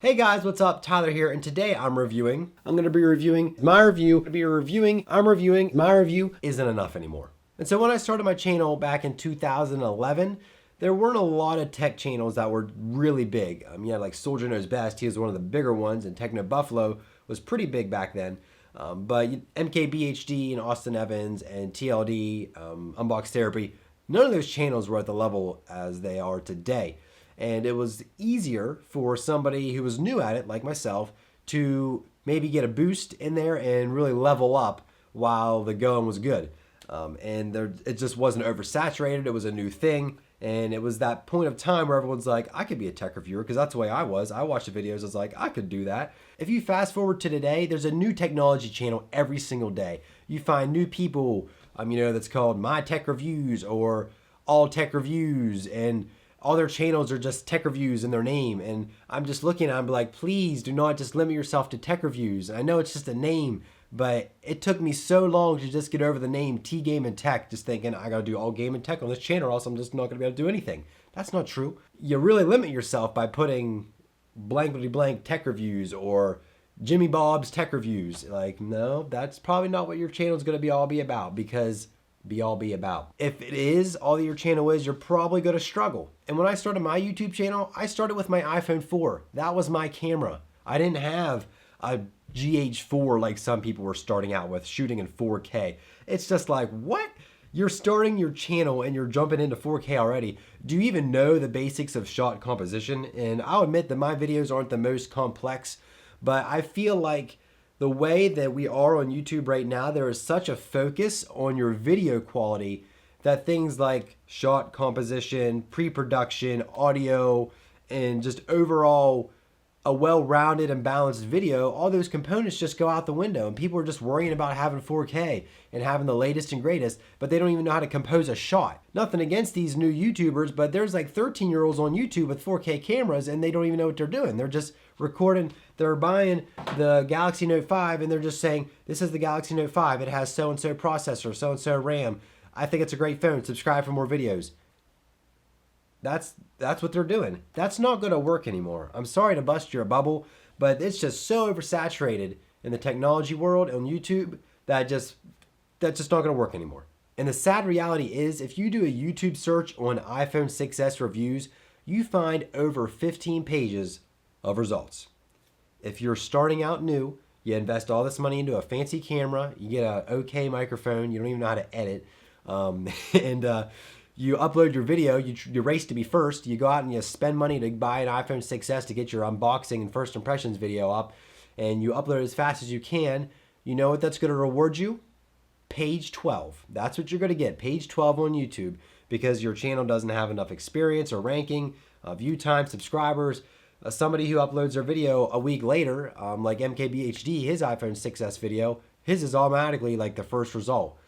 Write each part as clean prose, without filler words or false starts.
Hey guys, what's up? Tyler here, and today I'm going to be reviewing my review isn't enough anymore. And so when I started my channel back in 2011, there weren't a lot of tech channels that were really big. You had like Soldier Knows Best, he was one of the bigger ones, and Techno Buffalo was pretty big back then. But MKBHD and Austin Evans and TLD, Unbox Therapy, none of those channels were at the level as they are today. And it was easier for somebody who was new at it, like myself, to maybe get a boost in there and really level up while the going was good. It just wasn't oversaturated. It was a new thing. And it was that point of time where everyone's like, I could be a tech reviewer, because that's the way I was. I watched the videos, I was like, I could do that. If you fast forward to today, there's a new technology channel every single day. You find new people, that's called My Tech Reviews or All Tech Reviews, and all their channels are just tech reviews in their name. And I'm just looking at it, I'm like, please do not just limit yourself to tech reviews. I know it's just a name, but it took me so long to just get over the name T Game and Tech, just thinking I gotta do all game and tech on this channel, or else I'm just not gonna be able to do anything. That's not true. You really limit yourself by putting blankety blank tech reviews or Jimmy Bob's tech reviews. Like, no, that's probably not what your channel's gonna be about, because if it is all that your channel is, you're probably going to struggle. And when I started my YouTube channel, I started with my iPhone 4. That was my camera. I didn't have a GH4 like some people were starting out with, shooting in 4K. It's just like, what? You're starting your channel and you're jumping into 4K already. Do you even know the basics of shot composition? And I'll admit that my videos aren't the most complex, but I feel like the way that we are on YouTube right now, there is such a focus on your video quality that things like shot composition, pre-production, audio, and just overall a well-rounded and balanced video, all those components just go out the window, and people are just worrying about having 4K and having the latest and greatest, but they don't even know how to compose a shot. Nothing against these new YouTubers, but there's like 13-year-olds on YouTube with 4K cameras, and they don't even know what they're doing. They're just recording, they're buying the Galaxy Note 5, and they're just saying, this is the Galaxy Note 5, it has so-and-so processor, so-and-so RAM, I think it's a great phone, subscribe for more videos. That's what they're doing. That's not going to work anymore. I'm sorry to bust your bubble, but it's just so oversaturated in the technology world on YouTube that's just not going to work anymore. And the sad reality is, if you do a YouTube search on iPhone 6s reviews, you find over 15 pages of results. If you're starting out new, you invest all this money into a fancy camera, you get an okay microphone, you don't even know how to edit, you upload your video, you race to be first, you go out and you spend money to buy an iPhone 6s to get your unboxing and first impressions video up, and you upload as fast as you can. You know what that's going to reward you? Page 12. That's what you're going to get, page 12 on YouTube, because your channel doesn't have enough experience or ranking, view time, subscribers. Somebody who uploads their video a week later, like MKBHD, his iPhone 6s video, his is automatically like the first result.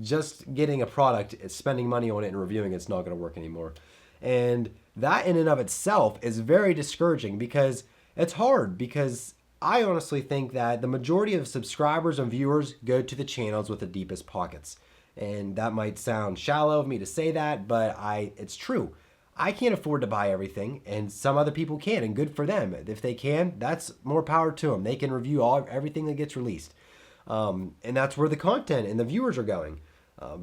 Just getting a product, spending money on it and reviewing it's not going to work anymore. And that in and of itself is very discouraging, because it's hard, because I honestly think that the majority of subscribers and viewers go to the channels with the deepest pockets. And that might sound shallow of me to say that, but it's true. I can't afford to buy everything, and some other people can, and good for them. If they can, that's more power to them. They can review everything that gets released. And that's where the content and the viewers are going.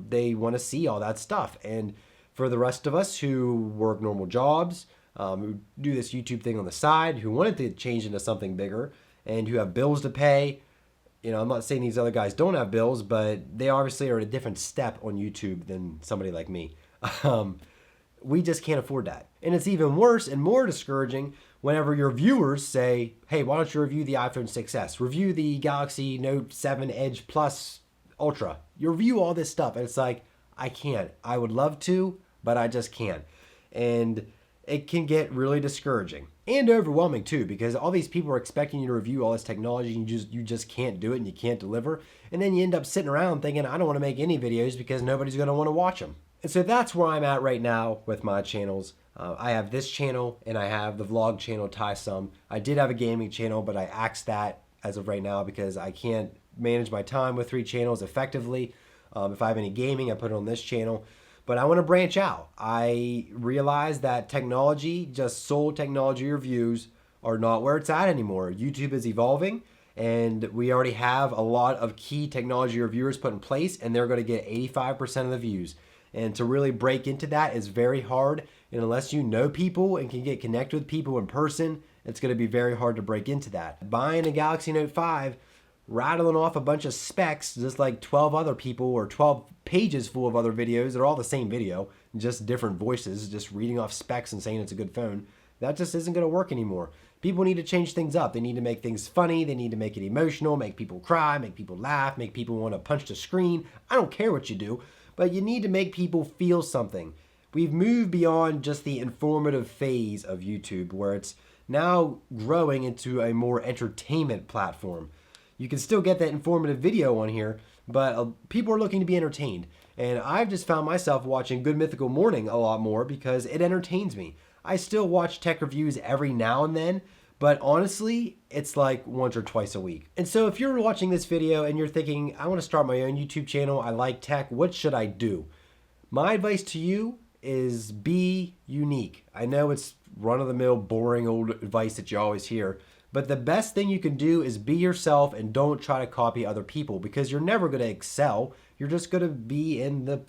They want to see all that stuff. And for the rest of us who work normal jobs, who do this YouTube thing on the side, who wanted to change into something bigger, and who have bills to pay, I'm not saying these other guys don't have bills, but they obviously are at a different step on YouTube than somebody like me. We just can't afford that. And it's even worse and more discouraging whenever your viewers say, hey, why don't you review the iPhone 6s? Review the Galaxy Note 7 Edge Plus Ultra. You review all this stuff. And it's like, I can't. I would love to, but I just can't. And it can get really discouraging and overwhelming too, because all these people are expecting you to review all this technology, and you just can't do it, and you can't deliver. And then you end up sitting around thinking, I don't want to make any videos because nobody's going to want to watch them. And so that's where I'm at right now with my channels. I have this channel and I have the vlog channel, Ty Some. I did have a gaming channel, but I axed that as of right now because I can't manage my time with 3 channels effectively. If I have any gaming, I put it on this channel. But I want to branch out. I realize that technology, just sole technology reviews, are not where it's at anymore. YouTube is evolving, and we already have a lot of key technology reviewers put in place, and they're going to get 85% of the views. And to really break into that is very hard. And unless you know people and can get connected with people in person, it's going to be very hard to break into that. Buying a Galaxy Note 5, rattling off a bunch of specs, just like 12 other people or 12 pages full of other videos. They're all the same video, just different voices, just reading off specs and saying it's a good phone. That just isn't going to work anymore. People need to change things up. They need to make things funny. They need to make it emotional, make people cry, make people laugh, make people want to punch the screen. I don't care what you do, but you need to make people feel something. We've moved beyond just the informative phase of YouTube, where it's now growing into a more entertainment platform. You can still get that informative video on here, but people are looking to be entertained. And I've just found myself watching Good Mythical Morning a lot more because it entertains me. I still watch tech reviews every now and then, but honestly, it's like once or twice a week. And so if you're watching this video and you're thinking, I want to start my own YouTube channel, I like tech, what should I do? My advice to you is be unique. I know it's run-of-the-mill, boring old advice that you always hear, but the best thing you can do is be yourself and don't try to copy other people, because you're never going to excel. You're just going to be in the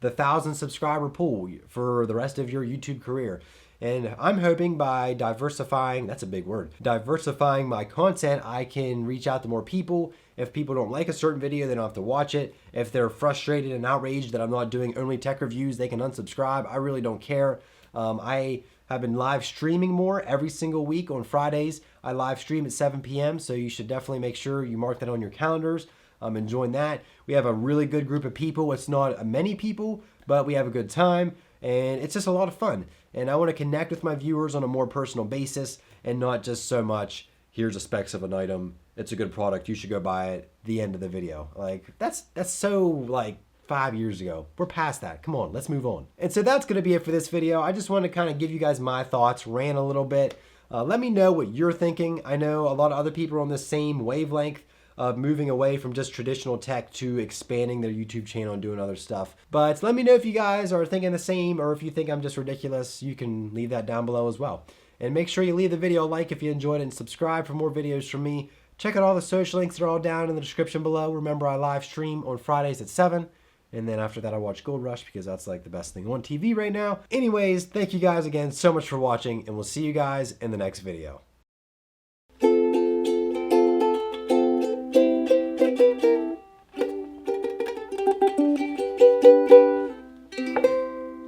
1,000 subscriber pool for the rest of your YouTube career. And I'm hoping by diversifying, that's a big word, diversifying my content, I can reach out to more people. If people don't like a certain video, they don't have to watch it. If they're frustrated and outraged that I'm not doing only tech reviews, they can unsubscribe. I really don't care. I have been live streaming more every single week on Fridays. I live stream at 7 p.m., so you should definitely make sure you mark that on your calendars and join that. We have a really good group of people. It's not many people, but we have a good time, and it's just a lot of fun. And I want to connect with my viewers on a more personal basis and not just so much, here's the specs of an item, it's a good product, you should go buy it, the end of the video. Like, that's so, like, 5 years ago. We're past that. Come on, let's move on. And so that's going to be it for this video. I just wanted to kind of give you guys my thoughts, rant a little bit. Let me know what you're thinking. I know a lot of other people are on the same wavelength of moving away from just traditional tech to expanding their YouTube channel and doing other stuff. But let me know if you guys are thinking the same, or if you think I'm just ridiculous. You can leave that down below as well. And make sure you leave the video a like if you enjoyed it, and subscribe for more videos from me. Check out all the social links. They're all down in the description below. Remember, I live stream on Fridays at 7. And then after that, I watch Gold Rush because that's like the best thing on TV right now. Anyways, thank you guys again so much for watching, and we'll see you guys in the next video.